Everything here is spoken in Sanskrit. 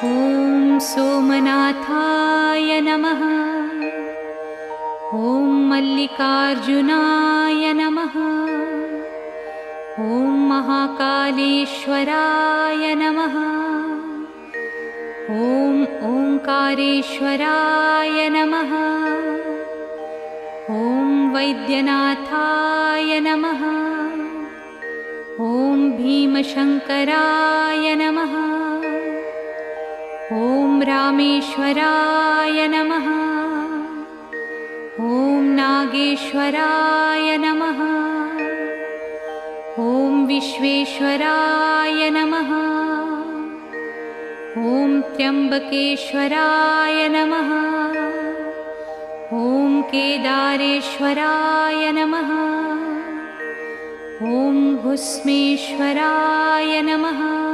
ॐ सोमनाथाय नमः। ॐ मल्लिकार्जुनाय नमः। ॐ महाकालेश्वराय नमः। ॐ ओंकारेश्वराय नमः। ॐ वैद्यनाथाय नमः। ॐ भीमशंकराय नमः। ॐ रामेश्वराय नमः। ॐ नागेश्वराय नमः। ॐ विश्वेश्वराय नमः। ॐ त्र्यंबकेश्वराय नमः। ॐ केदारेश्वराय नमः। ॐ भुस्मेश्वराय नमः।